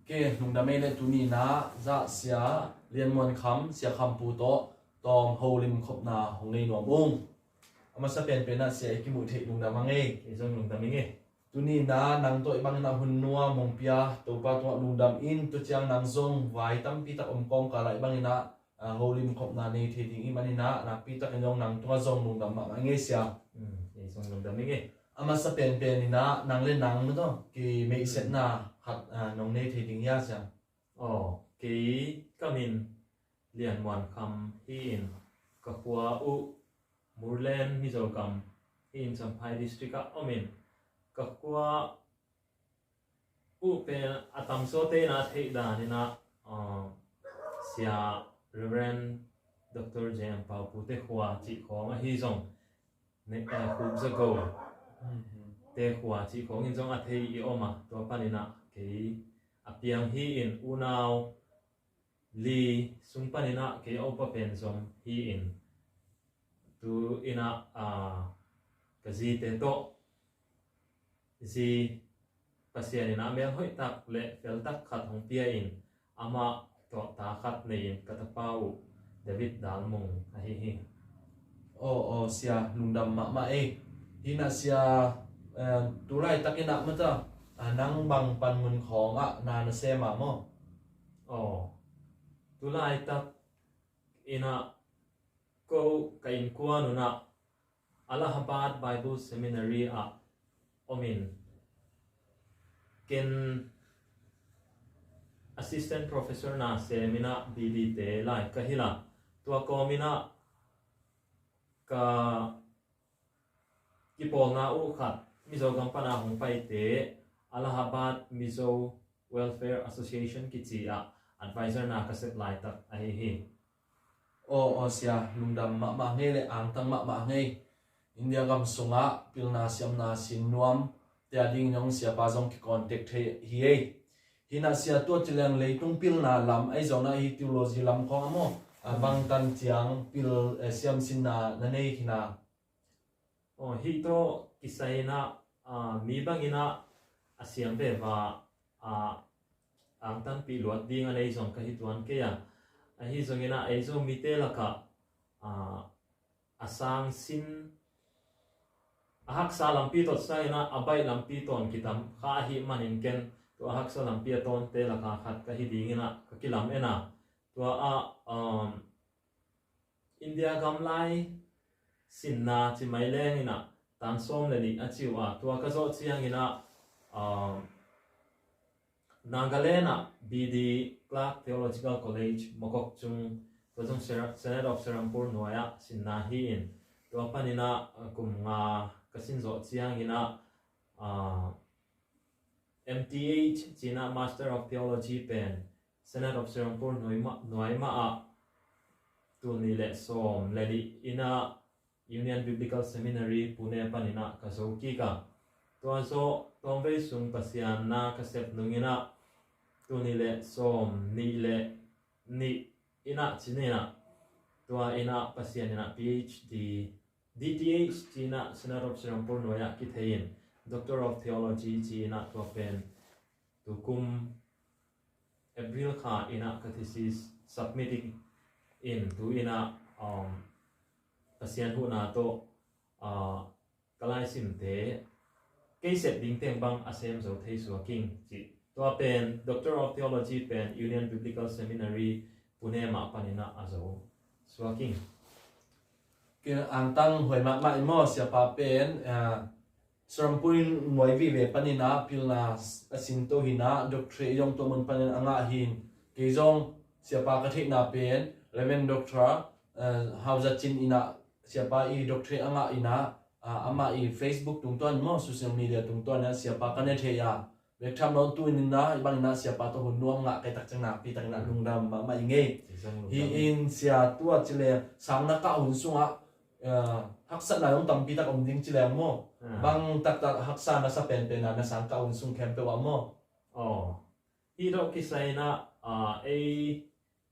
ke nung da mele tuni na za sia lian mon kham sia kham pu to tom holim khop na hong nei no bung ama sa pen pen na sia ki mu the nung da mangai ke zong nung dam nge tuni na nang to ibang na hun nuwa mong pia to pa to nung dam in to chiang nang zong vai tam pi ta kom ka lai bang ina holim khop na nei the ding i manina na pi ta nyong nang to zong nung dam ma ngai sia ke zong nung dam nge ama sa pen pen ina nang le nang mo to ki me set na hat nong nei the ding ya sia ke kamin lian wan kham hi in ka hua u Murlen Mizoram in Champhai district a omin ka hua u pe atam so te na thei da ni na sia Reverend Dr. Jem Pau pu te hua chi khong a hi zong ne ka khu za go te hua chi khong in zong a thei I oma to panina ke apiang hi in unau li sung panina ke opa pen zong hi in tu ina kazi te to zi pasian ina mel hoi tak le fel tak khat hong pia in ama to ta khat nei in katapau David Dalmong a hi o sia lungdam ma e hina sia tulai takina mata nang bang pan mun khong na se ma mo tu lai tak ina ko kain kuan na Allahabad Bible Seminary a omin ken assistant professor na semina BD te lai kahila tua ko mina ka kipol na u khat mizo gampana hong pai te Allahabad Mizo Welfare Association kichi a advisor na kasep lai tak a hi o sia lungdam ma nge le ang tang ma nge India gam sunga pilna siam na sin nuam te ading nyong sia pa jong ki contact hi e hina sia to chilang leitung pilna lam ai zona hi theology lam khong mo bang tan chiang pil siam sin na nei hina hi to kisai na mi bangina asiam be wa ang tan pi luat ding anei zong ka hi tuan ke ya hi zongina ei zo mi te laka asang sin ahak sa lampi tot sa ina abai lampi ton kitam kha hi manin ken to ahak sa lampi ton te laka khat ka hi dingina ka kilam ena to India gamlai sinna chi mai leng ina tan som le ni achiu a to ka zo chiang ina Nagalena BD Clark Theological College Mokok chung Tojong Senate of Serampur Noya sinna hi in to panina kumnga kasin zo chiang ina MTH China Master of Theology pen Senate of Serampur Noima a tuni le som ledi ina Union Biblical Seminary Pune panina kasoki ka to zo tongvei sung pasian na kasep nungina tuni le som ni le ni ina chinina tua ina pasian ina PhD DTH China Senate of Serampur Noya kithein Doctor of Theology China tua pen tukum April kha ina thesis submitting in tu ina pasian hu na to kalai sim te cây set ding teng bang asem zo thei su king chi to pen Doctor of Theology pen Union Biblical Seminary Pune ma panina azo su king ke ang tang hoi ma mo sia pa pen Serampur noi vi ve panina pilna asin to hina doctor yong to mun panin anga hin ke jong sia pa ka thei na pen Reverend Doctor hauza chin ina sia pa I doctor anga ina ama I Facebook tungtuan mo social media tungtuan siapa kan the ya vek tham no tu in na ibang na siapa to hun nuam nga kai tak chang na pi tak na lungdam ma inge hi in sia tua chile sang na ka hun sunga haksa na yung tampi tak ding chile mo bang tak haksa na sa pen pen na sang ka hun sung kempe wa mo hi do kisai na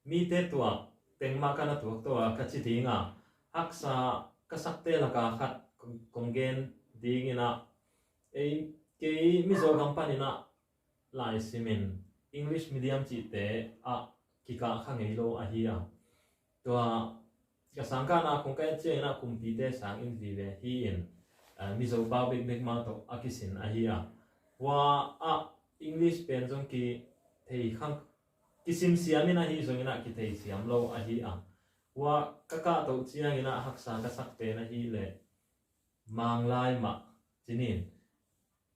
mi te tua tengma kana tu to ka chi dinga haksa kasakte la ka khat kongen ding ina ke mizo company na lai simin English medium chỉ tế kika khang ấy lo hi tua cái sáng ca na cũng cái chơi na cũng bị tế sáng in vì về hi in mi zo bao big big ma to akisin hi wa English pen jong ki thei khang kisim siam na hi zong na ki thei siam lo hi wa kaka to chiang ina haksa ka sak pe na hi le mang lai ma chinin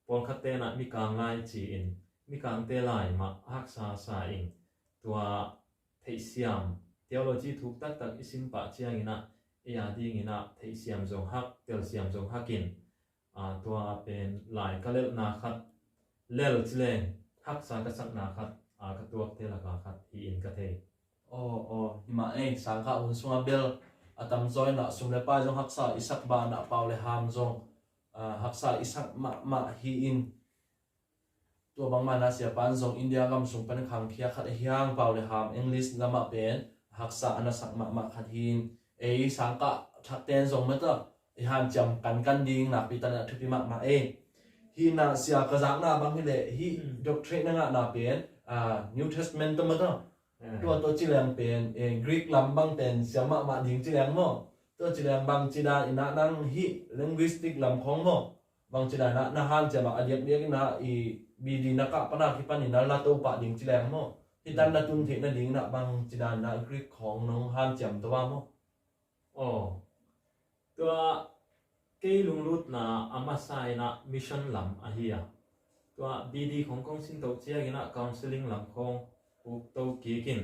pon khate na mi kang lai chi in mi kang te lai ma haksa sa in tua thei siam theology thuk tak tak isim pa chiang ina ya ding ina thei siam jong hak tel siam jong hakin tua pen lai kalel na khat lel chleng haksa ka sak na khat ka tuak te la ka khat hi in ka thei hima sangka unsunga bel atam zoi na sumle pa jong haksa isak ba na paule ham jong haksa isak ma hi in to bang mana sia pan jong India gam sung pan khang khia khat hiang paule ham English lama pen haksa anasak ma khat hin sangka thakten jong mata han cham kan ding na pitana thupi ma hi na sia ka jang na bang hi le hi doctrine na na pen New Testament to mata to chỉ làm pen Greek làm bang pen siama ma ding chỉ làm mo to chỉ làm bang chỉ da ina nang hi linguistic làm khong mo bang chỉ da na han chama adiak dia na bidi na ka pana ki pani na la to pa ding chỉ làm mo hi tan na tun the na ding na bang chỉ da na Greek khong nong han cham to wa mo tua cái lung lut na amasai na mission lam ahia tua bidi Hong Kong sin to chia gina counseling lam khong uk to kikin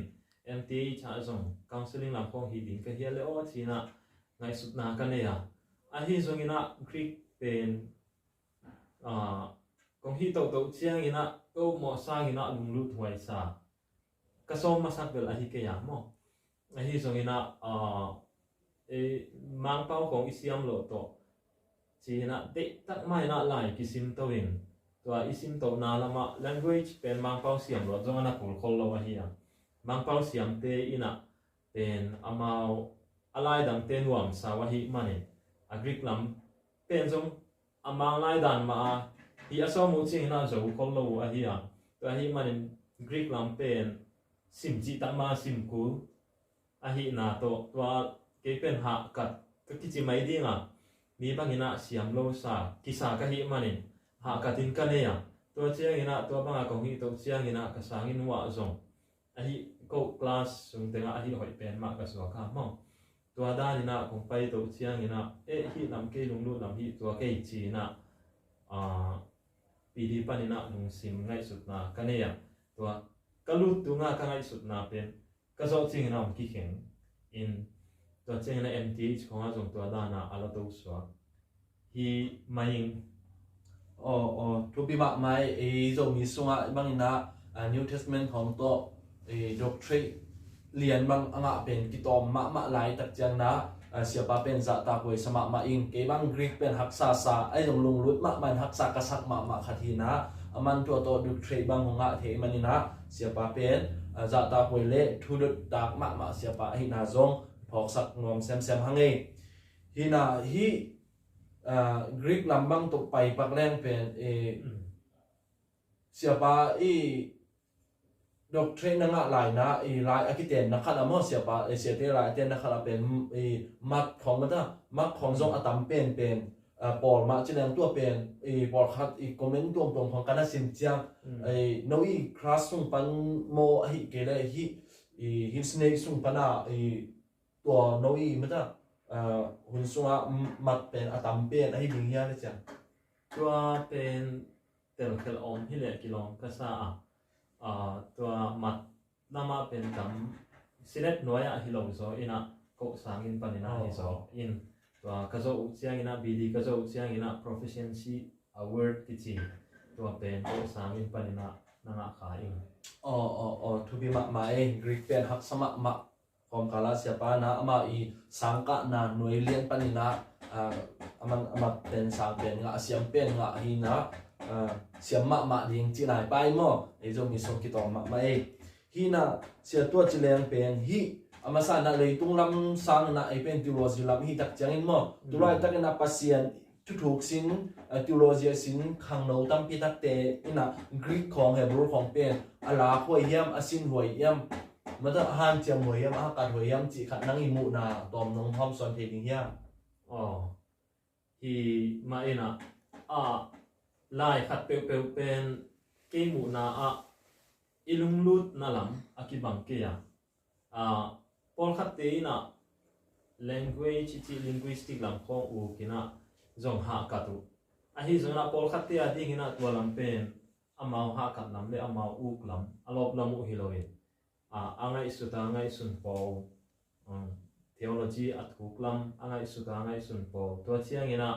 MTA cha zong counseling lam khong hi ding ka hia le o china ngai sut na ka ne hi zong ina Greek pen kong hi to chiang ina ko mo sa ina lung lut huai sa ka so masak bel hi ke ya mo hi zong ina mang pau kong isiam lo to china te tak mai na lai kisim to in tua isim to na lama language pen mang pau siam lo zong ana kul khol lo hi mang pau siam te ina pen amao alai dang te nuam sa wa hi mani Greek lam pen zong amang lai dan ma hi aso mu chi na zo khol lo hi tua hi mani Greek lam pen sim chi ta ma sim ku hi na to tua ke pen ha kat ka ki chi mai ding mi bangina siam lo sa kisa ka hi mani ha katin ka ne to chiang ina to banga ko hi to chiang ina ka sangin wa zong hi ko class sung tenga hi hoi pen ma ka so ka mo to da ni na kong pai to chiang ina hi nam ke lung lu nam hi to ke chi na pidi panina nung sim ngai sut na ka ne to ka lu tu nga ka ngai sut na pen ka zo ching na ki kheng in to chiang ina MTH ko nga zong to da na ala to so hi mai to bi ma mai zo mi sunga bang ina New Testament hong to doctrine lian bang anga pen ki tom ma lai tak chang na sia pa pen za ta koi sama ma in ke bang Greek pen haksa sa ai jong lung lut ma man haksa ka sak ma khathina aman to doctrine bang honga the manina sia pa pen za ta koi le thu dut dak ma sia pa hi na zong phok sak ngom sem hange hi na hi Greek lambang to pai pak leng pen siapa doctrine nga lai na lai akiten na khala mo siapa siate lai ten na khala pen mak khong mata mak khong zong atam pen por ma chinang tu pen por khat comment tu tong khong kana sim chiang noi class sung pan mo hi ke le hi snake sung pana to noi mata hun sunga mat pen atam pen hi ding ya le chang tua pen tel om hi le kilong ka sa tua mat nama pen kam sinet noya hi lo so ina ko sangin panina hi so in tua ka zo chiang ina bidi ka zo chiang ina proficiency award kichi tua pen ko sangin panina nanga kha in to be mai Greek pen hak sama ma kom kala siapa na ama sangka na noilian panina aman pen sang pen nga siam pen nga hina siam ma ding chi nai pai mo zo mi so ki to ma mai hina sia to chi leng pen hi amasa na le tung lam sang na pen tu ro lam hi tak changin mo tu rai tak na pasien chu thuk sin theology sin khang no tam pi tak te ina Greek khong Hebrew khong pen ala khoi hiam asin hoi yam mata han cham hoi yam a kat hoi yam chi khat nang imu na tom nong hom son the ding hiam hi ma ina lai khat pe pen ke mu na ilung lut na lam akibang ke ya pol khat te ina language chi linguistic lam khong u kina zong ha ka tu hi zona pol khat te ding ina tu lam pen amau ha kat lam le amau u lam alop lam u hiloi angai suta ngai sun po theology athuk lam angai suta ngai sun po to chiang ina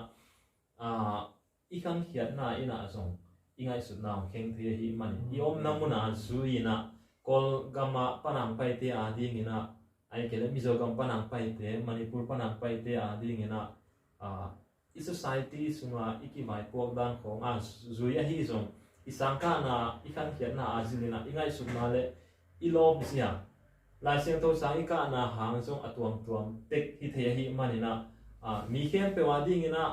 ikan hiat na ina zong ingai sut nam kheng the hi man i om namuna zuina kol gama panang pai te ding ina ai kele Mizoram panang pai te Manipur panang pai te ding ina i society sunga ikimai pok dan khong zuya hi zong isangka na ikan hiat na azilina ingai sut na le ilob sia lai siang to sang ika na hang zong atuam tek hi the hi manina mi khem pe wa ding ina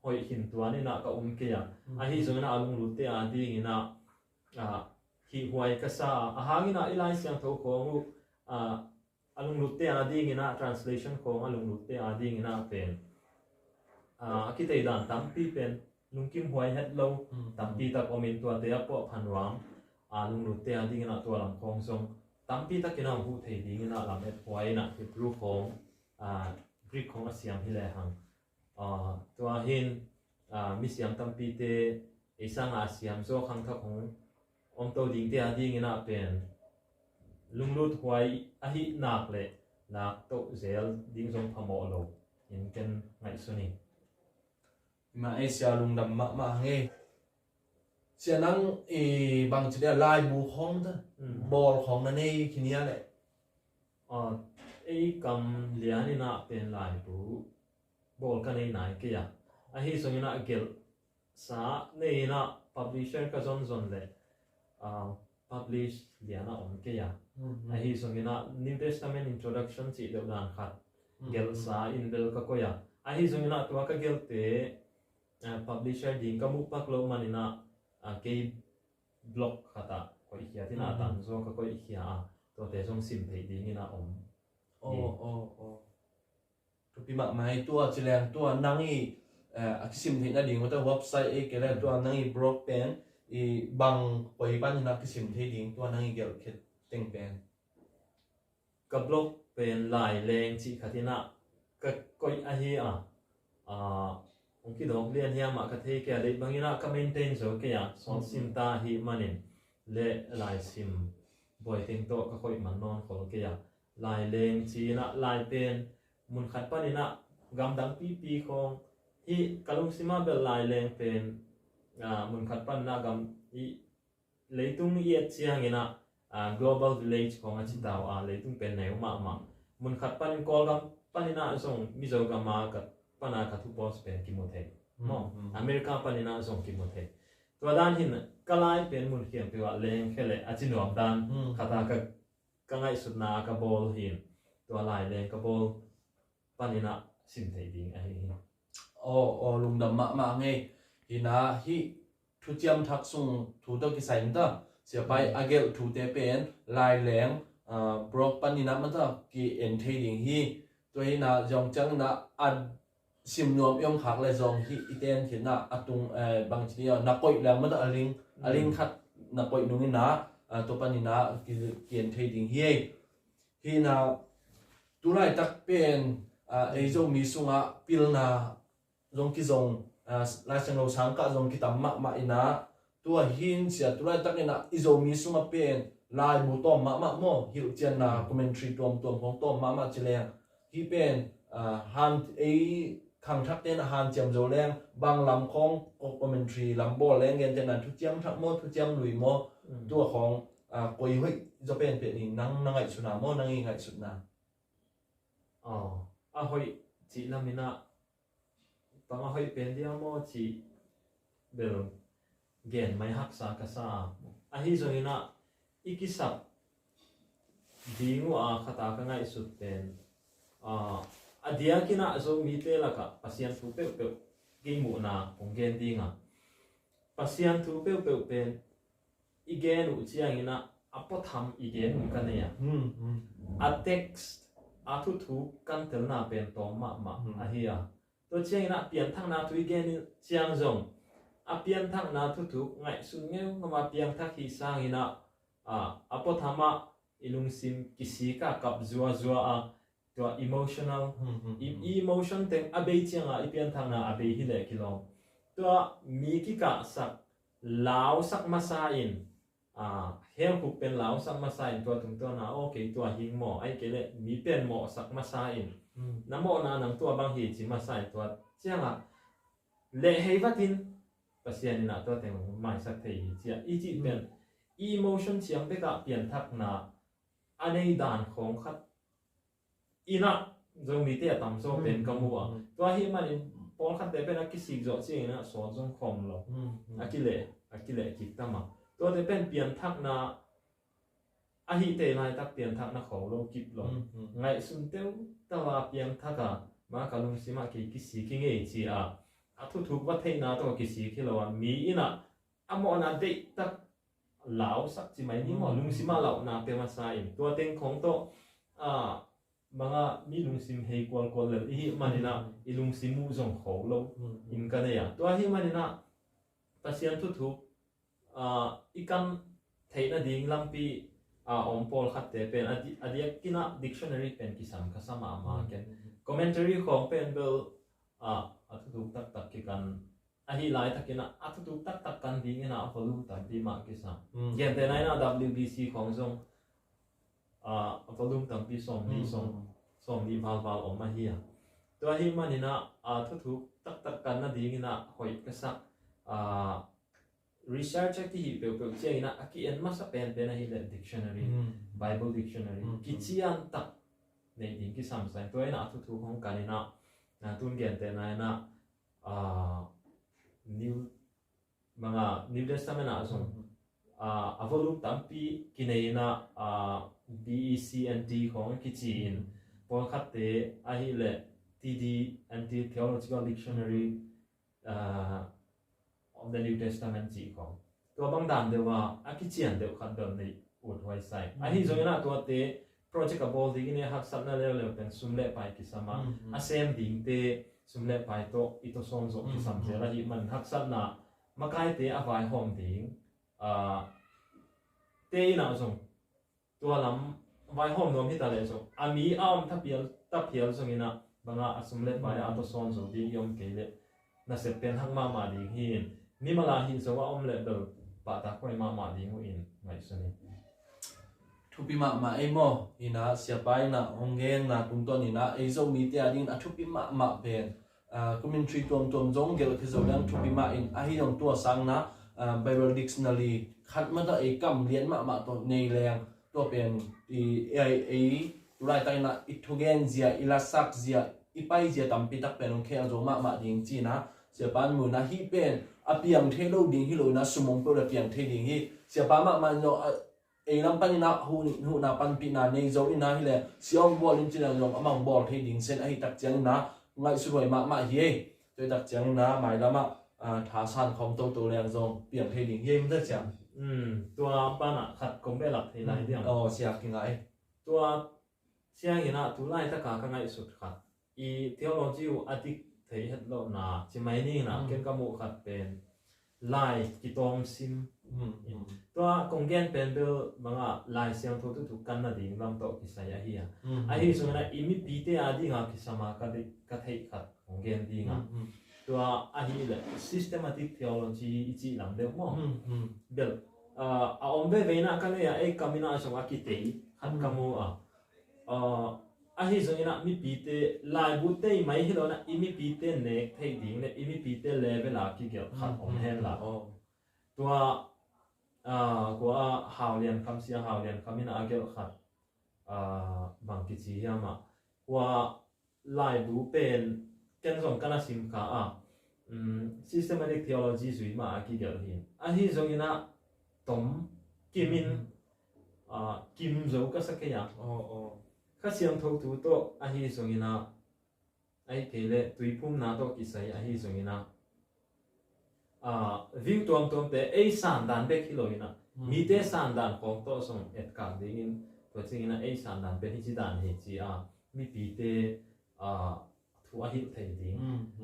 hoi hin tuan ina ka ke ya hi zong na alung lu te ding ina hi huai ka sa hangina ilai siang to ko ngu alung lu te ding ina translation ko alung lu te ding ina pen ki te dan tam pi pen lungkim huai het lo tam pi ta komin tua te po phanwam alung lu te ding ina tua lam khong song tam pi ta kina hu thei ding ina lam et huai na hi blue khong Greek khong asiam hi le hang tua hin mi siam tam pi te isang asiam zo khang tha khong om to ding te ding ina pen lunglut huai hi nak le nak to zel ding zong phamo lo in ken ngai suni ma Asia lung dam ma nge sia nang bang chide lai bu khong ta bol khong na nei khinia le kam liani na pen lai bu bol ka nei nai ke ya hi songina gel sa nei na publisher ka zon le publish liana om ke ya hi songina New Testament introduction chi de dan khat gel sa in bel ka ko ya hi songina to ka gel te publisher ding ka mu pak lo manina ke blog khata ko ihia tina tan zo ka ko ihia to te zong sim thei ding ina om to pi ma mai tua chilang tua nangi akisim thei na ding ta website ke la tua nangi blog pen bang poi ban na kisim thei ding tua nangi gel khet teng pen ka blog pen lai leng chi khatina ka koi hi ongki dong lian hiam ma ka thei ke le bangina ka maintain zo ke ya son sim ta hi manin le lai sim boy ting to ka koi man non khol ke ya lai leng chi na lai pen mun khat panina gam dang pi khong hi kalung sima bel lai leng pen mun khat pan na gam i leitung yet chiang ina global village khong a chitaw leitung pen nei ma mun khat pan kol gam panina song Mizoram ma ka pana ka thu pos pen kimothe mo America panina song kimothe to dan hin kalai pen mun khiam pe wa leng khele achinom dan khata ka ngai sutna ka bol hin to lai leng ka bol panina sim thei ding a hi lung dam ma nge hina hi thu chiam thak sung thu to ki sain ta sia pai agel thu te pen lai leng brok panina ma ta ki en thei ding hi to hina jong chang na ad sim nuam yong khak le zong hi iten khina atung bang chi na koi lang ma da aling khat na koi nungi na to panina ki en thei ding hi na tulai tak pen ei zo mi sunga pilna zong ki zong la chang lo sang ka zong ki tam ma ina tua hin sia tulai tak ina izo mi sunga pen lai bu tom ma mo hil chen na commentary tom hong tom ma chile hi pen han ei khang thak ten han cham zo leng bang lam khong commentary lam bol leng gen ten thu chiam thak mo thu chiam lui mo tua khong koi hoi zo pen pe ni nang ngai suna mo nang ngai suna hoi chi lamina panga hoi pen dia mo chi bel gen mai hak sa ka sa hi zongina ikisap dingu khata ka ngai sut pen adia kina zo mi te la ka pasian thu pe cái mũ na ông gen đi ngà pasian thu bêu bêu pen igen u chiang ina apo tham igen u kan ya a text a thu kan tel na pen to ma a hi a to chiang ina pian thang na thu igen chiang zong a pian thang na thu ngai sun ngeu ngama piang thak hi sang ina apo thama ilung sim kisi ka kap zua a to emotional emotion teng abe chiang a ipian thang na abe hi le kilom to mi ki ka sak lao sak masa in hel ku pen lao sak masa in to tung to na okay to hing mo ai ke le mi pen mo sak masa in na mo na nang to bang hi chi masa in to chiang a le hei vatin pasian na to teng mai sak thei hi chia i chi pen emotion chiang pe ka pian thak na anei dan khong khat ina zong mi te tam so pen kamu a to hi man Paul khát tế bên cái xịt rõ chi na số trong khom lo akile kịp tâm mà tôi tế bên biển thắc na hi tế lại tắc biển thắc na khẩu lo kịp lo ngày xuân tiêu tao biển thắc mà cả lùng xí mà cái xí cái nghề chi thu thu vắt thấy na tôi cái xí cái lo mi ina amo na để tắc lão sắc chỉ mấy ní mà lùng xí mà lão na pe mà sai tôi tên khổng to mga mi lung sim hei kwal le hi manina ilung simu zong kho lo in ka ne ya to hi manina pasian thu ikan theina ding lampi om pol khat te pen adia kina dictionary pen kisam kasama ma ken commentary khong pen bel thu tak ki kan hi lai takina thu tak kan ding na volume tam pi ma kisam gen te nai na WBC khong zong volume tam pi som ni som ni val om ma hi to hi manina thu tak kan na ding na hoi ka sa research ki hi pe che ina aki en ma sa pen na hi le dictionary bible dictionary ki chian tak nei ding ki sam sai to ina thu hong kanina na tun gen te na new testament na song volume tam pi kineina BECNT khong ki chin Paul khát tế ai le TD Theological Dictionary of the New Testament chỉ có tua băng đàn đềuว่าaki chian đều khát đầm này uất hoài sai ai rồi na tua tế project abol thì cái này hắc sẵn na leo pen sum le pai kisama asem ding te sum le pai to ito son zo kisam je la hi man hắc sẵn na makai te avai hom ding te na zong tua lam vai hom nom hi ta le so ami thap pial so ina banga asum le pai ato son so di yom ke le na se pen hang ma ding hin ni mala hin so wa om le bel pa ta koi ma ding in ngai so ni thupi ma emo ina siapai na hongeng na tungton ina ezo mi te adin thupi ma pen commentary tom jong gel khizolang thupi ma in ahi yong tua sang na Bible dictionary khat ma da e kam lian ma to nei leng to pen ai rai tai na ithogen zia ilasak zia ipai zia tampi tak pen khe zo ma ding chi na sia pan mu na hi pen apiang the lo ding hi lo na sumong pe la piang the ding hi sia pa ma no e lam pan na hu na pan pi na nei zo ina hi le siong bol in china long amang bol the ding sen ai tak chang na ngai su roi ma hi toi tak chang na mai lama tha san khom to leng zong piang the ding hi ma chang tua pana khat kom be lak thei lai diam sia ki ngai tua sia ina tu lai ta ka ngai sut khat I theology u adik thei het lo na chi mai ni na ken ka mu khat pen lai ki tom sim tua kongen pen bel manga lai siang tho tu kan na ding lam to ki sai a hi a hi so na imi pi te adi nga ki sama ka de ka thei khat kongen ding a tua a hi le systematic theology I chi lam de mo bel a om ve na ka ne a kamina so a ki te khat kamu a hi so ina mi pi te lai bu te mai hi lo na imi pi te ne thei ding ne imi pi te level a ki gel khat om hen la tua kwa hào liền kham sia hào liền khamin agel khat bang ki chi yama kwa lai bu pen ken zong kana sim ka systematic theology zui ma ki gel hin a hi zong ina tom kimin kim zo ka sakya kha siam thok tu to a hi zong ina ai kele tuipum na to ki sai a hi zong ina view tuam te a san dan be kiloina mi te san dan kong to song et ka ding in to chingina a san dan be hi chi dan he chi mi pi te thu a hil thei ding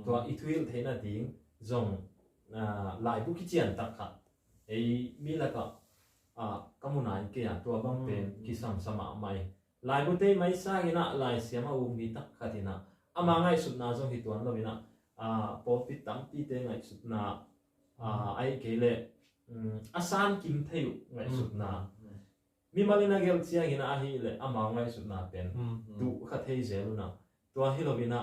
to i thuil thei na ding zong lai bu ki chian tak kha ei mi la ka kamunai ke ya to bang pen ki sam sama mai lai bu te mai sa gina lai siama u mi tak khatina ama ngai sut na zong hi tuan lo bina profit tam pi te ngai sut na ai ke le asan kim theu ngai sut na mi malina gel chia gina a hi le ama ngai sut na pen tu kha thei zelu na to hi lo bina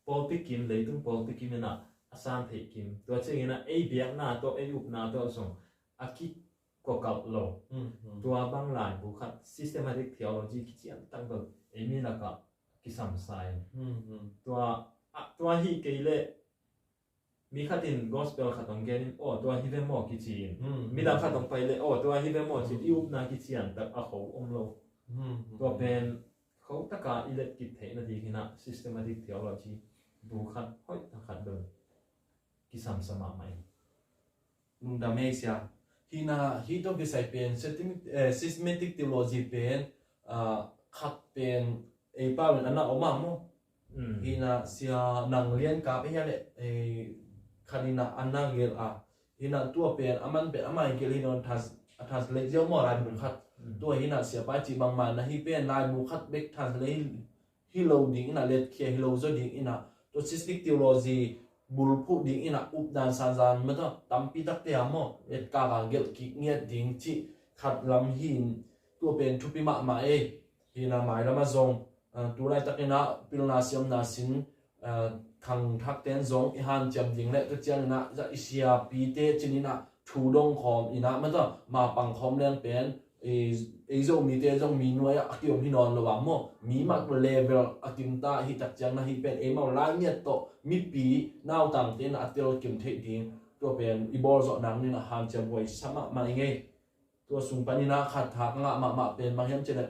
profit kim le tu profit kim na asan thei kim to chengina ei biak na to ei up na to song aki ko kal lo tua bang lai bu khat systematic theology ki chian tang do emi la ka ki sam sai tua hi ke le mi khatin gospel khatong genin o tua hi ve mo ki chin mi dang khatong pai le o tua hi ve mo chi iup na ki chian tak a ho om lo tua pen kho taka ile ki the na di hina systematic theology bu khat hoi ta khat do ki sam sama mai nung da me sia hina hi to ki sai pen systematic theology pen khat pen e pa ana oma mo hina sia nang lian ka pe ya le e khanina anna gel hina tua pen aman pe amai gel hinon thas le jo mo rai mun khat tua hina sia pa chi bang man na hi pen lai mu khat bek thas le hi lo ding ina let khia hi lo zo ding ina to systematic theology bul phu ding ina up dan san zan ma to tampi tak te amo et ka ga gel ki nge ding chi khat lam hin tua pen thupi ma e hina mai lama zong tu lai takina pilna siam na sin thang thak ten zong i han cham ding le to chiang na za isia pi te chinina thu dong khom ina ma to ma pang khom leng pen e zo mi te zong mi nuai akiom hi non lo wa mo mi mak level akim ta hi tak chiang na hi pen e mau lai nyat to mi pi nau tang te na atel kim the ding to pen i bor zo nang ni na han cham boi sama ma nge to sung panina khat thak nga ma pen ma hiam chele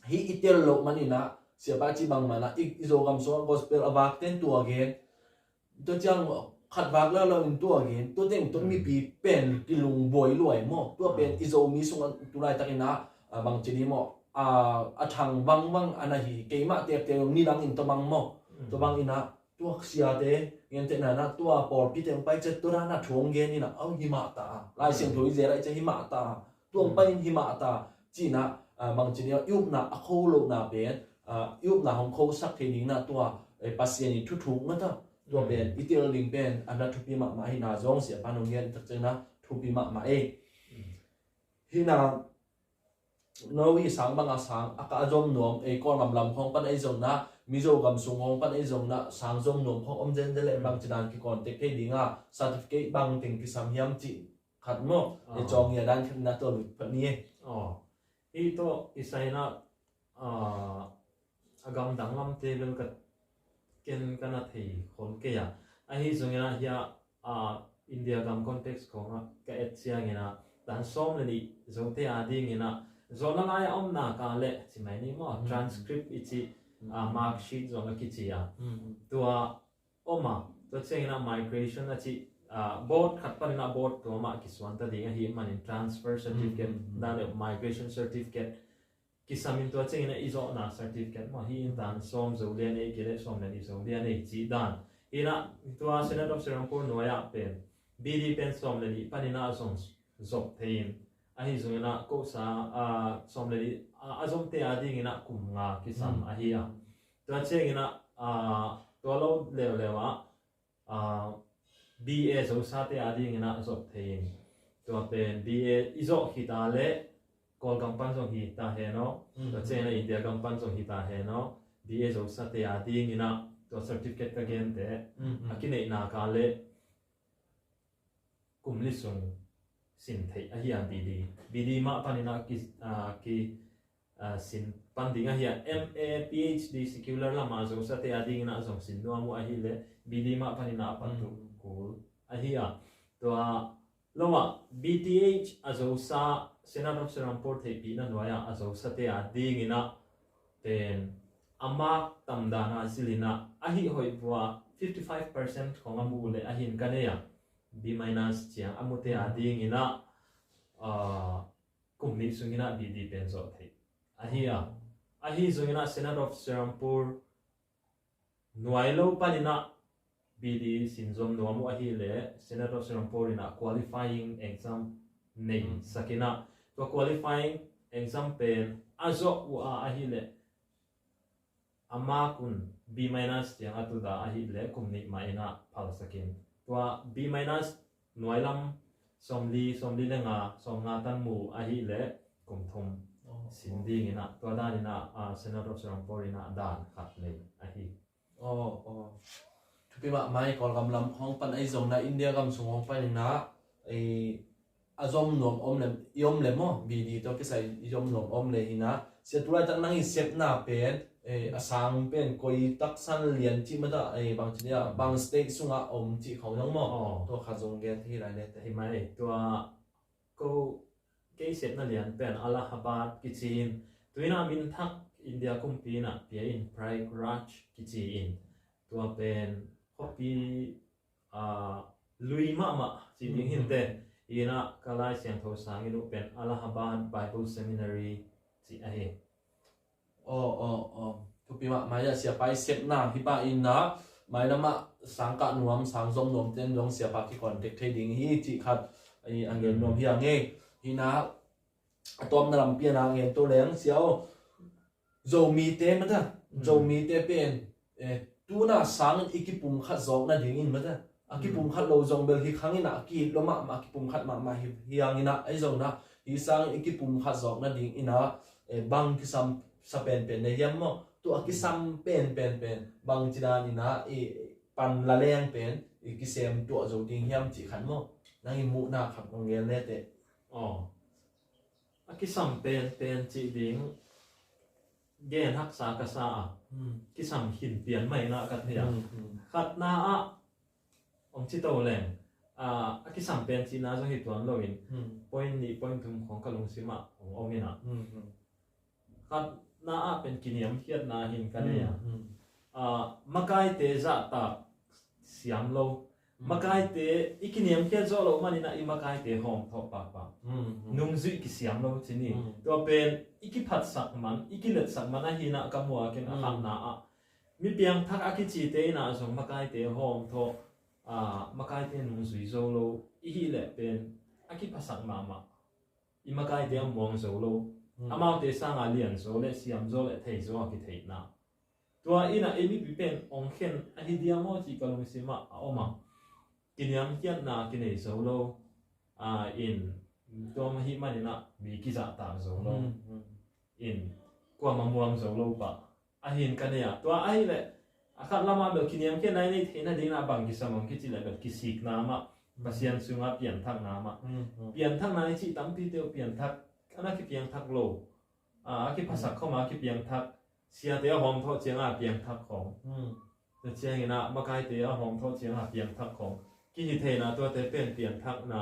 hi itel lo manina siapa chi bang mana izo gam so gospel abak ten tu again to chang khat bak la lo in tu again to teng to mi pi pen kilung boy luai mo to pen izo mi sung tu lai takina bang chini mo a thang bang ana hi keima te ni lang in to bang mo to bang ina to sia te ngen te na to por pi teng pai che to na thong gen ina au hi ma ta lai siang thoi je lai che hi ma ta tuang pai hi ma ta chi na bang chini yup na a kho lo na pen yup na hong kho sak the ding na to pasien ni thu ma ta to pen itil ling pen ana thu pi ma hi na zong sia panong yen tak che na thu pi ma e hi na no hi sang bang a sang aka azom nom e ko lam khong pan ai zong na mi zo gam sung hong pan ai zong na sang zong nom khong om jen de le bang chinan ki contact ke dinga certificate bang ting ki sam hiam chi khat mo e chong ya dan khan na to lu pa ni ito isaina agam danglam table ka ken kana thei khon ke ya a hi zongena ya India gam context khonga ka et siangena dan som le zote ading ina zona na ya om na ka le chimai ni mo transcript ichi mark sheet zonga kichia tua oma to chengena migration achi board khatpanina board to ma kiswanta dinga hi manin transfer certificate dan migration certificate kisamin to chengena izo na certificate ma hi in dan som zo lian e kele som na ni zo lian e chi dan ina tua senate of Srinagar noya pen bd pen som na ni panina som zop thein a hi zongena ko sa som na ni azom te ading ina kumnga kisam a hi a to chengena to lo lewa BA zo sa te ading ina zop thein to pen BA izo hitale kol kampan zong hi ta he no to chena India kampan zong hi ta he no BA zo sa te ading ina to certificate ka gen te akine na ka le kumli sung sin thei a hian BD ma panina ki sin pandinga hian MA PhD secular lama zo sa te ading ina zong sin no mu a hi le BD ma panina patu cool a hiya to loma BTH azo sa Senate of Srinagar thei pi na noya azo sa te ading ina ten ama tamdana silina ahi hoi bua 55% khonga mu le ahin kaneya B minus chiang amute ading ina kumni sungina BD penzo thei ahi zungina Senate of Serampur nuailo panina BD sinzom nuamu ahi le Senate of Serampur ina qualifying exam nei sakina to qualifying exam pen azo wa ahi le ama kun B minus chiang atuda ahi le kumni ma ina phal sakin to B minus nuailam somli lenga somnga tan mu ahi le kumthum sinding ina to dan ina Senate of Serampur ina dan khat le ahi thupi ma mai kol gam lam hong pan ai zong na India gam sung hong pan na ai azom nom om le yom le mo BD to ke sai yom nom om le hina se tulai tak nang i sep na pen asang pen koi tak san lian chi ma da bang chi ya bang state sunga om chi khau nang mo to kha zong gen thi lai le te hi mai to ko ke set na lian pen Allahabad kichin tuina min thak India kumpina pia in Prayagraj kichin to pen hopi lui ma chi ding hin te ina kalai siang tho sang inu pen Allahabad Bible Seminary chi ahe thupi ma mai ya sia pai sep na hi pa in na mai na ma sang ka nuam sang zom nom ten long sia pa ki contact thei ding hi chi khat ai angel nom hi ange hi na atom na lam pia na nge to leng siao zo mi te ma da zo mi te pen tu na sang ikipum khat zong na ding in ma da akipum khat lo zong bel hi khangina ki lo ma akipum khat ma hi angina ai zong na hi sang ikipum khat zong na ding ina bang ki sam sa pen ne yam mo tu akisam pen bang china ni na pan la leng pen ikisem tu zo ding yam chi khan mo nang mu na khat ngel le te akisam pen chi ding gen hak sa ka sa kisam hin pian mai na kat hia khat na om chi to leng akisam pen chi na zo hi tuan lo in point thum khong ka lung sima ong ina khat na pen kiniam hiat na hin ka ne ya makai te za ta siam lo makai te ikiniam hiat zo lo manina I makai te hom thok pa nung zui ki siam lo chini to pen ikiphat sak man ikilet sak man a hina kamwa ken a na mi piang thak akichi te na zo makai te hom tho makai te nung zui zo lo I hi le pen akiphasak ma I makai te amwang zo lo amau te sang alian zo le siam zo le thei zo ki thei na tua ina emi pi pen ong khen a hi dia mo chi kalung sima a oma kiniam hiat na kinei zo lo in to ma hi manina mi ki za ta zo lo in kwa mamuang zo lo pa a hin kania tua ai le akhat lama bel kiniam khen nai nei theina ding na bang ki samong ki chi le bel ki sik na ma pasian sunga pian thak na ma pian thak na chi tampi te pian thak ana ki piang thak lo ki phasak khoma ki piang thak sia te hom tho chenga piang thak khong te chengina makai te hom tho chenga piang thak khong ki hi theina to te pen piang thak na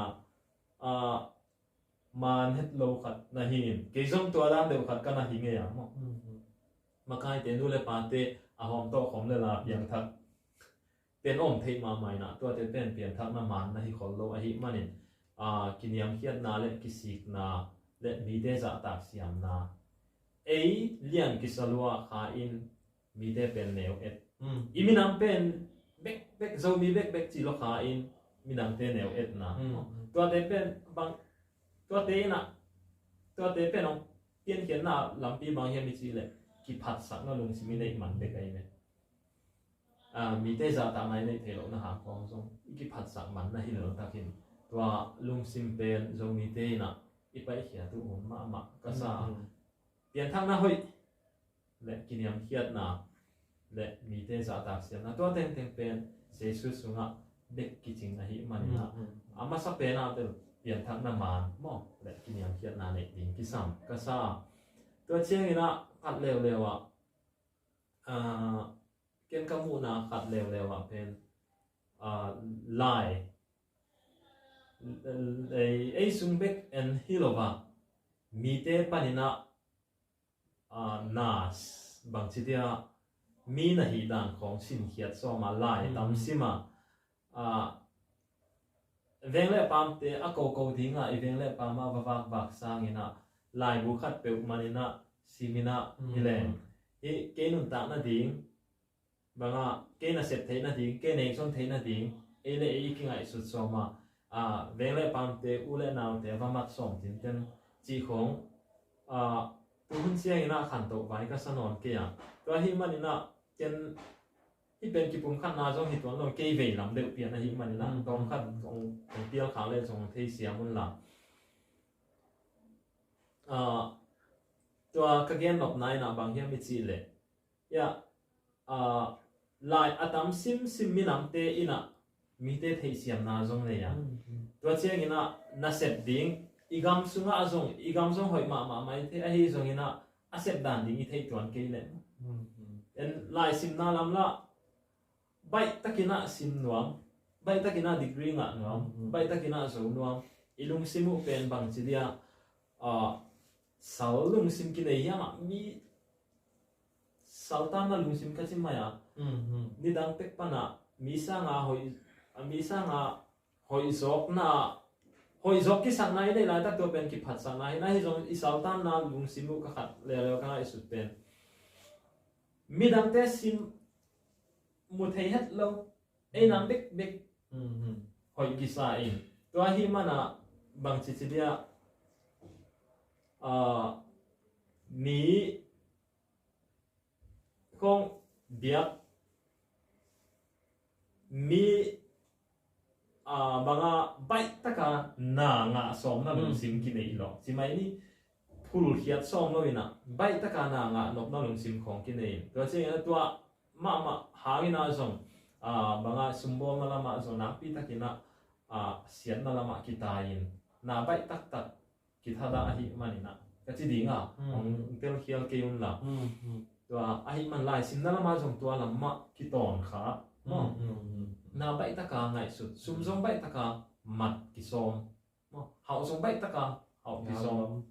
man het lo khat na hin ke zom to dan de khat kana hi nge ya mo makai te nu le pa te hom to khom le la piang thak pen om thei ma mai na to te pen piang thak na man na hi khol lo a hi manin kiniam hiat na le kisik na le mi te za tak siam na ei lian kisalua kha in mi te pen neo et iminam pen bek zo mi bek chi lo kha in minam te neo et na to te pen bang to te pen ong pian khian na lampi bang he mi chi le ki phat sak na lung si mi nei man bek ai ne mi te za ta mai nei the lo na ha kong song ki phat sak man na hi lo takin to lung sim pen zo mi te na ipai khia tu ma ka sa pian thang na hoi le kiniam hiat na le mi te za ta siam na to teng pen Jesus sunga bek kiching na hi manina ama sa pe na te pian thang na man mo le kiniam hiat na ne ding ki sam ka sa to cheng ina khat lewa ken kamu na khat lewa pen lai ei sungbek en hilova mi te panina nas bang chitia mi na hi dan khong sin hiat so ma lai tam sima veng le pam te a ko dinga i veng le pam a vak sangina lai bu khat pe manina simina hileng hi ke nun ta na ding banga ke na sep theina ding ke nei son theina ding e le e ki ngai su soma a veng le pam te u le naw te va mat som tin ten chi khong a tu hun siang ina khan to vai ka sanon ke ya to hi manina ken hi ben ki pum khan na jong hi ton lo ke ve lam de pian na hi manina tom khat ong pial kha le jong thei siam mun la a to ka gen lop nai na bang hiam mi chi le ya a lai atam sim minam te ina mi te thei siam na jong le ya to chiang ina na sep ding igam sunga azong igam jong hoi ma mai the a hi jong ina a sep dan ding i thei tuan ke le en lai sim na lam la bai takina sim nuam bai takina degree nga nuam bai takina zo nuam ilung simu pen bang chidia a sal lung sim ki nei ya mi saltan na lung sim ka chim maya ni dang pek pana mi sa nga hoi zok na hoi zok ki sang nai nei lai tak to pen ki phat sang nai na hi jong i saltan na lung simu ka khat le ka i su pen mi dang te sim một thầy hết lâu ấy nằm biết hỏi kỳ sa in tôi hi mà na bằng chỉ dia mi không biết mi bằng bay taka na ngã som na lung sim ki nei lo chỉ mai ni phul khiat som lo ina bay taka na ngã nộp na lung sim khong ki nei tôi chỉ là tôi ma hangina zong banga sumbol na lama zong na pi takina sian na lama kitain na bai tak kithada ahi manina kachi dinga ong tel khial ke yun la to ahi man lai sim na lama zong to lama kiton kha mo na bai taka ngai sut sum zong bai taka mat kisom mo hau zong bai taka hau kisom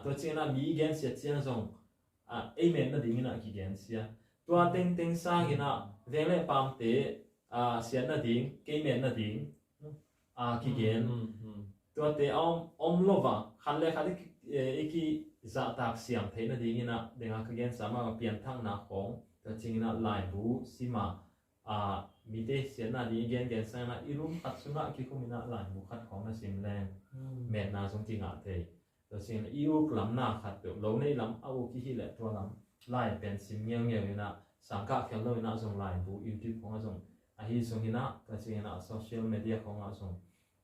to china mi gen sia chiang zong amen na dingina ki gen sia tua teng sang ina veng le pam te sian na ding ke men na ding ki gen tua te om lova khan le khali ki za tak siam the na ding ina denga ka gen sama pian thang na khong ta chingina lai bu sima mi te sian na ding gen sang na irum khat sunga ki khumina lai bu khat khong na sim leng men na song tinga te ta chingina iu klam na khat pe lo nei lam au ki hi le tua lam lai pen sim nghèo ina sangka khel lo ina zong lai bu youtube khong zong hi zong ina ka china social media khong zong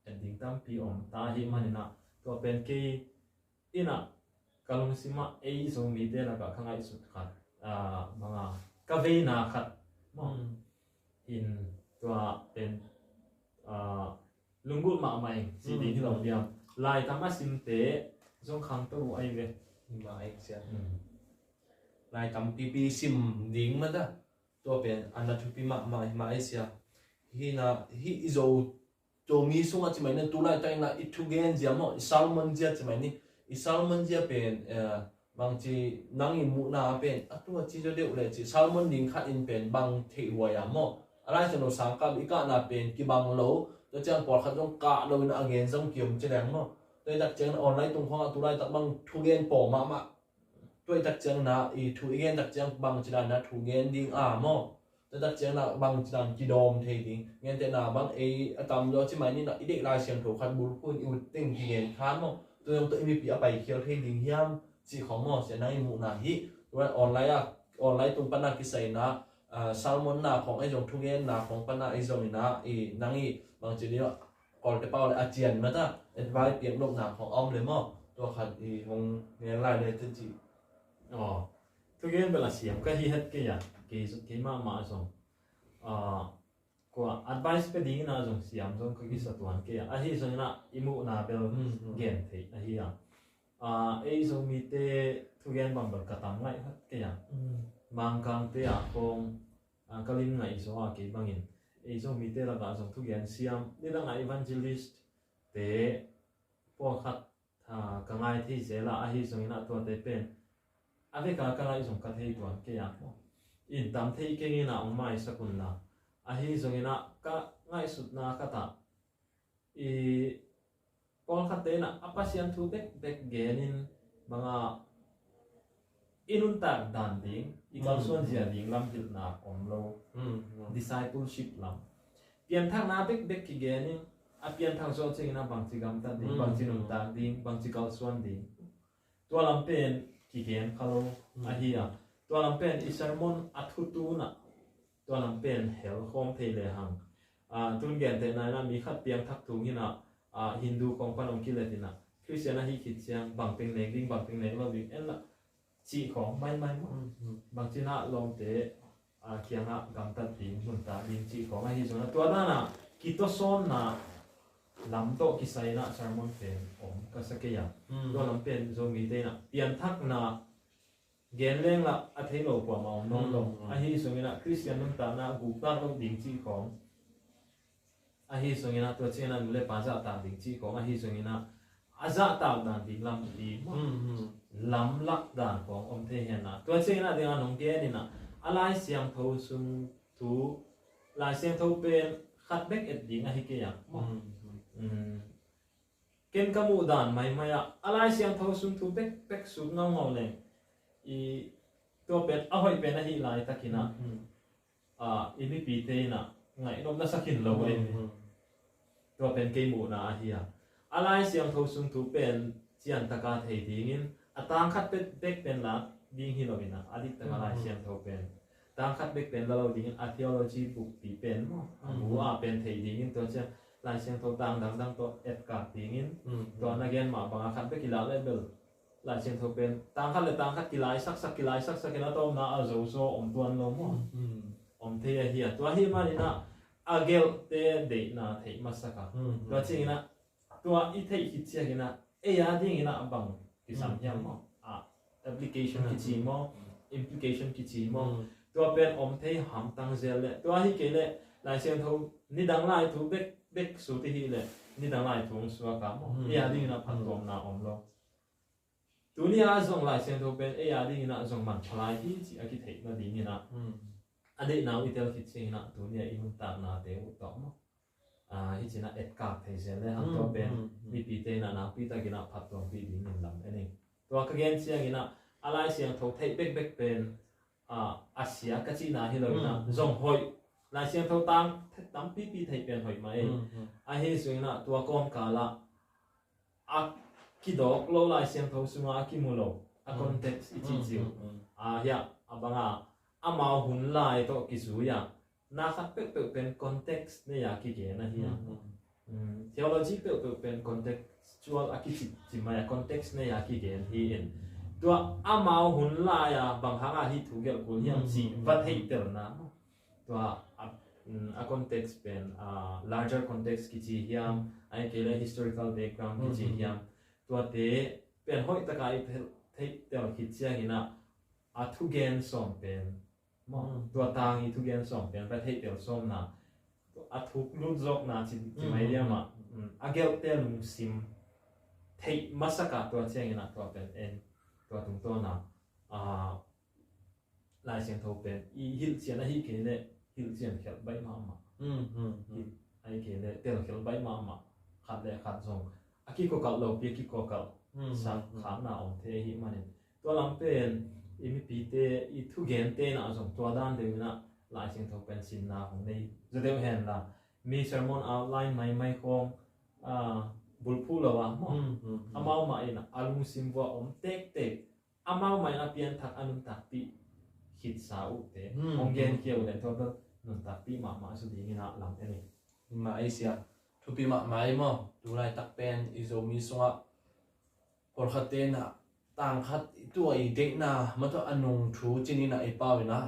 ending tam pi om ta hi manina to pen ke ina kalung sima ei zong mi te la ka khangai su khat manga ka ve na khat mo in to pen lungul ma mai si di lo diam lai tam sim te zong khang to ai ve ma ai sia lai tam pp sim ding ma da to pen ana thu pi ma ai sia hi izo to mi sunga chi mai na tu lai tai na itu gen jia mo salmon jia chi mai ni salmon jia pen bang chi nang in mu na pen atu chi jo de ule chi salmon ding khat in pen bang thei wa ya mo alai chano sang ka bi ka na pen ki bang lo to chang por khat jong ka lo na again jong kiom che dang mo tôi đặt chân online tung khoa tu lai tak bang thu gen po ma tôi đặt chân na i thu gen đặt chân bang chi na thu gen ding mo tôi đặt chân na bang chi na ki dom thei ding ngen te na bang atam do chi mai ni na i de lai siam tho khat bul pun i ting ki gen khan mo tôi yong to mi pi apai khial thei ding hiam chi khong mo se nai mu na hi tôi online tung pana ki sai na salmon na khong ai jong thu gen na khong pana ai jong na i nang i bang chi ni còn cái bao là achian mà ta advice tiếng động nàoของôngเลยมั้งตัวขัดอีคงเงี้ยไล่เลยจริง ทุกอย่างเวลาเสียงก็ฮิตกี่อย่างกี่มาส่งกว่า advice ไปดีนะส่งเสียงส่งก็กี่สัตว์วันกี่อย่างอ่ะที่ส่งนะอิมูนาเบลเกนเทอ่ะที่อย่างไอ้ส่งมีเตทุกอย่างบางแบบกระทำไงครับกี่อย่างบางครั้งเตะคงก็ลิ้นไงส่งว่ากี่บางอย่างไอ้ส่งมีเตละกันส่งทุกอย่างเสียงนี่ละไง evangelist เตพวกขัดก็ไงที่เสียละไอ้ส่งนะตัวเตเป็นave ka ka lai jong ka thei tuan ke ya mo in tam thei ke ngi na ong mai sakun na a hi zong ina ka ngai sut na ka ta i Paul khate na apasian thu bek genin mga inuntak dan ding ikal suan zia ding lam hil na omlo discipleship lam pian thang na bek ki genin a pian thang so ching na bang chigam ta ding bang chinun ta ding bang chikal suan ding to lam pen ki gen khalo a hiya to lam pen i sermon athutu na to lam pen hel khom thele hang tun gen te na mi khat piang thak tu ngina Hindu kong panom kiletina Christian hi khit chiang bang ping neng ding bang ping neng lo ding en la chi khong mai bang china lom te kianga gam ta ding mun ta ding chi khong hi zona to na ki to son na lam to ki sai na sermon pen om ka sakeya to lam pen zo mi te na pian thak na gen leng la a thei lo pa ma non lo a hi zona Christian mun ta na gu ta lo ding chi khong a hi songina to chena nule paja ta ding chi ko a hi songina aza ta dan ding lam di lam lak dan ko om the hen na to chena ding anong ke ni na alai siam tho sung tu lai siam tho pen khat bek et ding a hi ke ya ken kamu dan mai maya alai siam tho sung tu bek su ngau ngau le i to pen a hoi pen a hi lai takina i mi pi te na ngai nom na sakin lo ai to pen ke mu na hiya alai siam tho sung tu pen chian taka thei dingin atang khat bek pen la ding hi lovina adik ta alai siam tho pen tang khat bek pen la lo dingin a theology book pi pen mo mu a pen thei dingin to cha lai siam tho tang dang to et ka dingin to na gen ma bang khat bek ila level lai siam tho pen tang khat kilai sak na to na a zo so om tuan lo mo om the hiya to hi ma ni na agel te de na thei masaka to chingina to I thei hi chiagina e ya dingina bang ki sam hiam mo application ki chi mo implication ki chi mo to pen om thei ham tang zel le to hi ke le lai siam tho ni dang lai thu bek su ti hi le ni dang lai thu suwa ka mo e ya dingina phan tom na om lo dunia zong lai siam tho pen e ya dingina zong man chlai hi chi a ki thei na dingina ade now itel ki china dunia inun ta na te u to mo hi china et ka thei zel le han to pen mi pi te na pi ta gina phat to pi ding nin lam ene to ka gen chiang ina alai siang tho thei bek pen asia ka chi na hi lo na zong hoi lai siang tho tam pi thei pen hoi mai a hi su ina to kon ka la a ki dok lo lai siang tho sunga ki mu lo a context I chi chiu ya abanga amao hun lai to ki su ya na khat pe pen context ne ya ki ge na hi theology pe pen contextual a ki chi ma ya context ne ya ki ge hi in to amao hun lai ya bang hanga hi thu gel ko hiam chi va thei tel na to a context pen larger context ki chi hiam ai ke le historical background ki chi hiam to te pen hoi ta kai thei tel ki chia hina a thu gen som penตัวตางอีทุกอย่างส่งเป็นประเทศเดียวส่งนะอัทุกรุ่นจบนะที่ไม่เรียกมาอาเกลเตลุงซิมเทมาสักตัวเชียงนะตัวเป็นเอ็นตัวตรงตัวนะลายเสียงโทเป็นอีฮิลเชียนอีเกเนฮิลเชียนเขียนใบมาไอเกเนเตลเขียนใบมาขัดเลยขัดส่งอากิโกกัลโลเปียกิโกกัลสักขามนาอมเทหิมันตัวลำเป็นอีมีปีเตอีทุกเกนเตนะส่งตัวด้านเดียวนะลายเสียงทบเป็นสินนาของในจะเดียวเห็นละมีเซอร์มอนเอาไลน์ไม่คงบุลพูลวะมั้งอามาใหม่นะอาลุงซิมว่าอมเต็กอามาใหม่นะเปลี่ยนทักอนุตักปีคิดสาวเตะองเกนเกี่ยวเลยตัวนุตักปีมาสุดที่นะหลังนี้มาไอเสียทุกปีมาไม่มั้งดูไรตักเป็นอิโซมีสวะพอขัดเตนะต่างคัดตัวอีเด็กนะมันต้องอนุทูจินีนะไอป้าเวนะ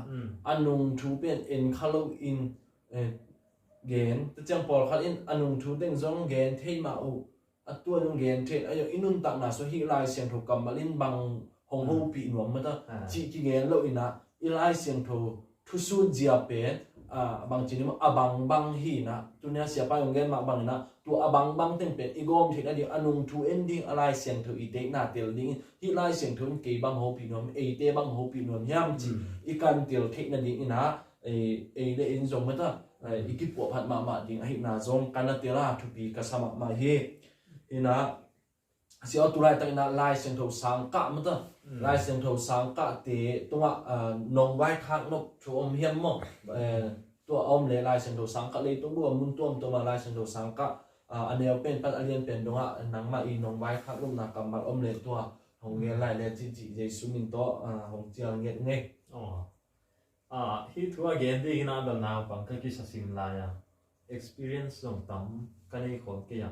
อนุทูเป็นเอ็นคาร์ลอินเกนแต่จังพอคัดอินอนุทูเด้งซองเกนเทมาอูตัวนึงเกนเทไออินุนตักนะสุฮิไลเสียงถูกกำมาลินบังหงหูปีหนวมมันต้องจีกิเกนแล้วอินะอีไลเสียงถูกทุสุเจียเป็นบางจีนี่มันบังฮีนะตัวเนี้ยเสียไปของเกนมาบังนะตัวบังเต็มเป็นอีกอมที่นั่นเดียวอนุทูเอนดิ้งอะไรเสียงถูกอีเด็กน่าเตลดิ้งที่ไลเสียงถูกเกี่ยบังหูปีหนวมเอเตบังหูปีหนวมย่ำจีอีการเตลเทคนั่นดิ้งนะเอเลอินซงมันต้อง ikipo phat ma ding hi na zong kana tela thupi ka sama ma hi ina si auturai ta ina lai seng tho sang ka mata lai seng tho sang ka te tunga nong wai khak nok thom hiam mo to om le lai seng tho sang ka le to bu mun tom to ma lai seng tho sang ka anel pen pat alien pen donga nang ma i nong wai khak lum na kam mar om le to hong nge lai le chi chi jesu min to hong chiang nge nge hi thua gen di na da na pang ka ki sasim la ya experience song tam kanei khon ke ya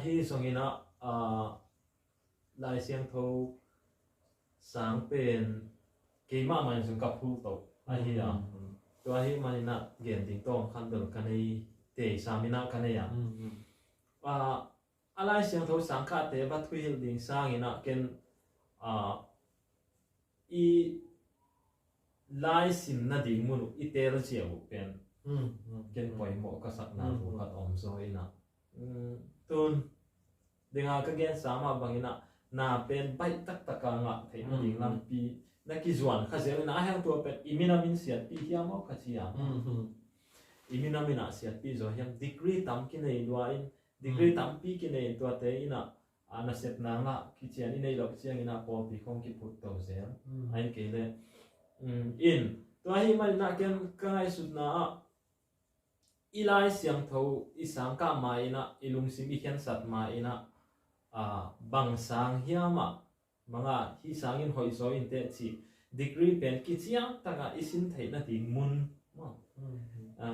hi song ina lai siang tho sang pen ke ma man sung ka phu to hi ya to hi man na gen ding tong khan dol kanei te samina kanei ya alai siang tho sang kha te ba thui hil ding sang ina ken i lai sim na ding mun i tel chiao pen ken poi mo ka sak na ru khat om so ina tun denga ka gen sama bangina na pen pai tak taka nga thei na ding lam pi na ki zuan kha zel na hang tu pen imina min siat pi hiam mo kha chia imina mina siat pi zo hiam degree tam ki nei lua in degree tam pi ki nei to te ina ana set na nga ki chian in nei lok chiang ina po pi khong ki put to zel ai ke le in to hi mal na ken kai sut na ilai siang tho isang ka mai na ilung sim i hian sat mai ina bang sang hiama manga hi sangin hoi so in te chi degree pen ki chiang taka isin thei na ti mun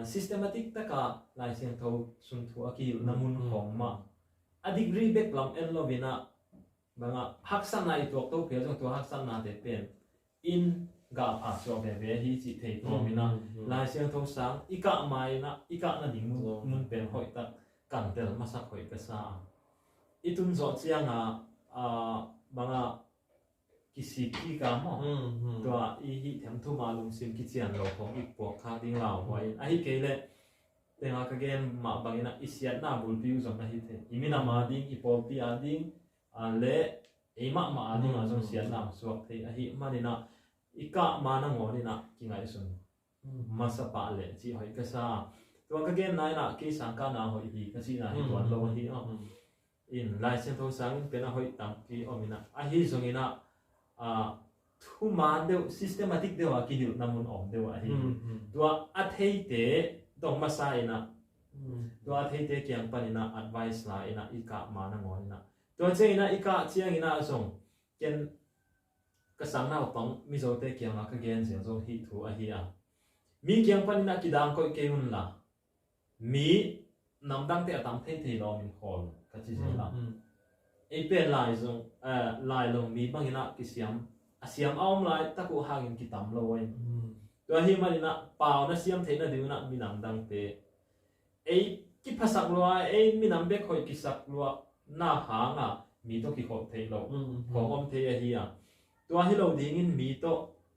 systematic taka lai siang tho sun thu aki na mun khong ma a degree back lam en lovina manga haksan nai tok to pe jong to haksan na te pen in ga a so be be hi chi thei to mina lai siang tho sang ika mai na ika na ding mun pen hoi tak kan tel masak hoi ka sa itun zo chianga banga kisi ki ka mo to i hi them thu ma lung sim ki chian lo khong ik po kha ding lao hoi a hi ke le tenga ka gen ma bangina isiat na bul piu zong na hi the imina ma ding i pol pi a ding le e ma ding a zong siat na suak the a hi manina ika ma na ngoni na ki ngai sun masa pa le chi hoi ka sa to ka gen nai na ki sang ka na hoi hi ka chi na hi tuan lo hi in lai chen tho sang in pena hoi tam ki omina a hi zongina thu man de systematic de wa ki hil namun om de wa hi to a thei te dong ma sa ina to a thei te kyang panina advice la ina ika ma na ngona to che ina ika chiang ina song ken ka sang na pang mi zo te kyang ka gen se zo hi thu a hi a mi kyang panina ki dang ko ke hun la mi nam dang te atam thei thei lo min khol ka chi la e pen lai zong lai long mi bangina ki siam asiam aum lai taku hangin ki tam lo wain to hi manina paw na siam theina diuna mi nam dang te e ki phasak lo e mi nam be khoi ki sak lo na ha nga mi to ki khop thei lo khom thei a hi a to hi lo ding in mi to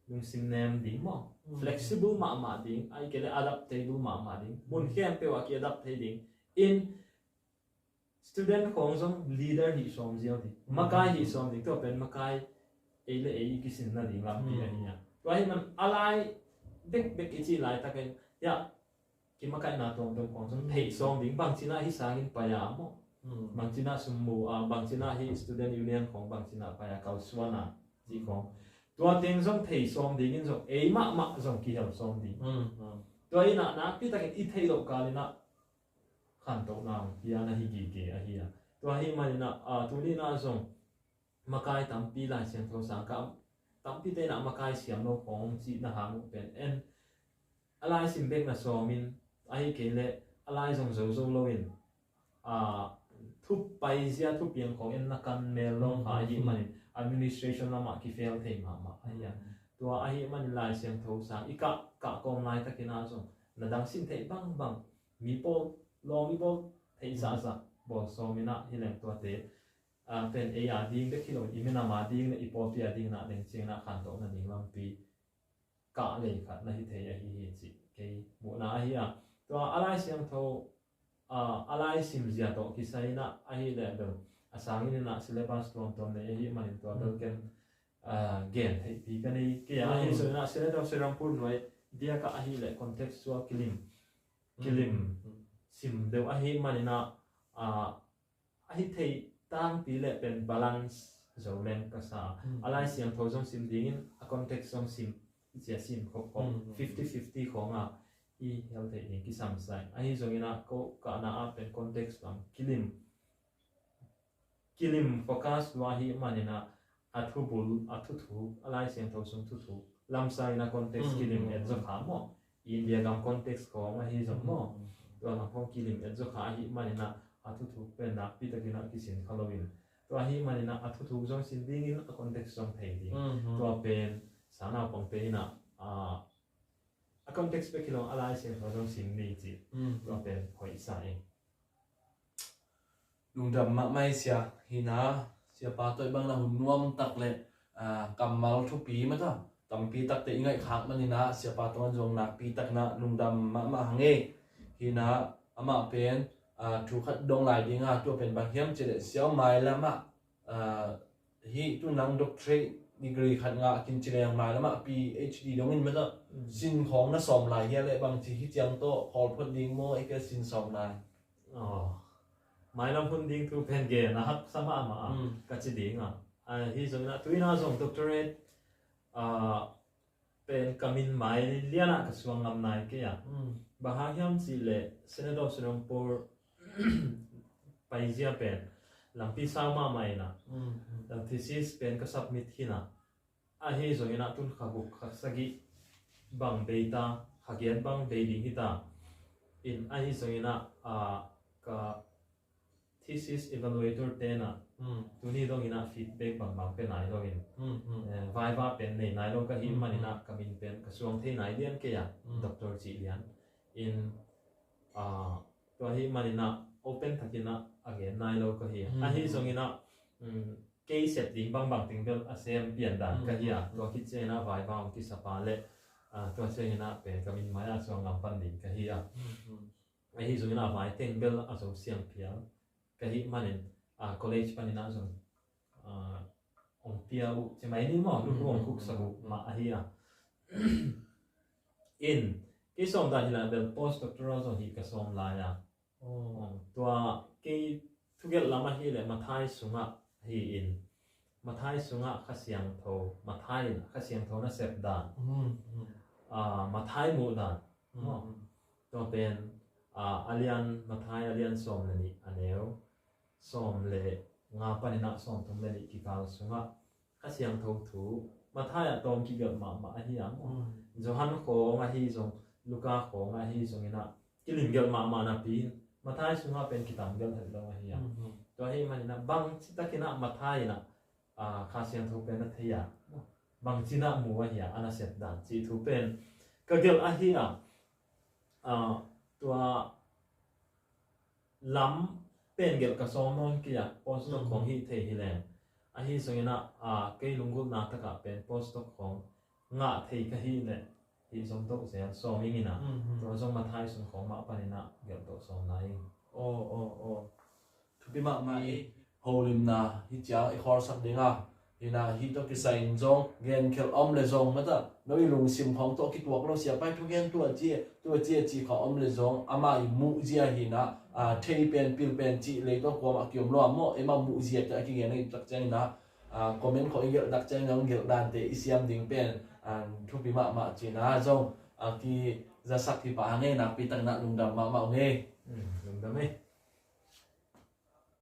lung sim nem ding mo flexible ma ding ai ke le adaptable ma ding mun khem pe wa ki adapt thei ding in student khong jong leader hi som jiao di makai hi som di to pen makai ele ki sin na ding lam pi a hi a to hi man alai bek ichi lai ta ken ya ki makai na tong khong jong thei som ding bang china hi sangin pa ya mo bang china sumu bang china hi student union khong bang china pa ya kau suana ji khong to teng jong thei som ding in jong e ma jong ki hel som ding to ina na pi ta ken i thei lo ka na khan to na pia na hi gi a hi a to hi manina tu ni na zong makai tam pi la siang tho sang ka tam pi te na makai siam no khong chi na hang pen en alai sim bek na so min ai ke le alai zong zo lo in thu pai zia thu piang khong en na kan mel lo ha hi manin administration la ma ki fail thei ma ai ya to ai man lai siang tho sang ika ka kong lai ta kina zong na dang sim thei bang mi po lo mi bo thei sa bo so mina hilem to te pen e a ding de kilo imena ma ding na ipo pi a ding na deng ching na khan to na ding lam pi ka le khat na hi thei a hi chi ke mo na hi a to alai siam tho alai sim zia to ki sai na a hi le do asang ni na syllabus tom ne hi man to do ken gen thei pi ka nei ke a hi so na se do se rampur noi dia ka a hi le contextual killing kilim sim deu ahi manina ahi thei tang pi le pen balance zomen kasa alai siam thozong sim dingin a context song sim chia sim ko 50-50 khonga I hel thei ni ki sam sai ahi zongina ko ka na a pen context lam kilim focus wa hi manina athu bul athu thu alai siam thozong thu thu lam sai na context kilim et zo khamo India gam context ko ma hi zong mo to na phong kilim et zo kha hi manina athu thu pen na pi takina kisin halloween to hi manina athu thu zong sin ding in a context zong thei di to pen sana pong pe na a context pe kilo alai sin ho zong sin ni ji to pen hoi sai lungdam ma mai sia hina sia pa toy bang na hun nuam tak le kamal thu pi ma ta tampi tak te ingai khak manina sia pa ton jong nak pi tak na lungdam ma hange hina ama pen thu khat dong lai dinga to pen bang hiam chele sia mai lama hi tu nang doctorate degree khat nga kin chile yang mai lama PhD dong in ma ta sin khong na som lai ya le bang chi hi chiang to hol phot ding mo e ka sin som lai mai lam hun ding thu pen ge na hak sama ma ka chi ding hi zong na tuina zong doctorate pen kamin mai liana ka suang ngam nai ke ya bahagiam chi le senador Serampur paizia pen lampi sama mai na dan thesis pen ka submit hina hi zongina tun khaguk khasagi bang beta hagian bang beiding hita in hi zongina ka thesis evaluator tena tuni dongina feedback bang pen ai dongin viva pen nei nai long ka hi manina kamin pen ka suang the nai lian ke ya doctor chi lian in to hi manina open thakina again nai lo ka hi hi zongina case setting bang ting bel asem pian dan ka hi to ki chena viva ki sapa le to chena pen kamin maya suang ngam pan ding ka hi hi zongina vai ten bel aso siam pian kahi manin college panina zong ong piau chemai ni mo lu ong kuk sagu ma ahia in ki som da hila bel post doctoral zong hi ka som la ya tua ki thuget lama hi le mathai sunga hi in mathai sunga khasiang tho mathai khasiang tho na sep dan mathai mu dan to pen alian mathai alian som le ni aneu som le nga panina som thum le ni ki kal sunga khasiang tho thu mathai atom ki gel ma hi am johan ko nga hi zong luka ko nga hi zong ina kilim gel ma na pi mathai sunga pen kitam gel hel lo hi am to hi manina bang chitakina mathai na khasiang tho pen na theya bang china mu wa hi ana set dan chi thu pen ka gel a hi tua lam pen gel ka som non kia postdoc khong hi the hi len hi songina ke lungul na ta ka pen postdoc khong nga thei ka hi le hi som to se som ingina to som ma thai sum khong ma panina gel to som nai thupi ma mai holim na hi cha I khor sak dinga hina hi to ki sain jong gen khel om le jong mata noi lung sim khong to ki tuak lo sia pai thu gen tu chia chi kha om le jong ama I mu zia hina thei pen pil pen chi le to ko ma kiom lo mo ema mu zia ta ki gen ai tak chang na comment ko ingel dak chang ngam gel dan te isiam ding pen thupi ma chi na jong ki za sak ki pa nge na pi tang na lung dam ma nge lung dam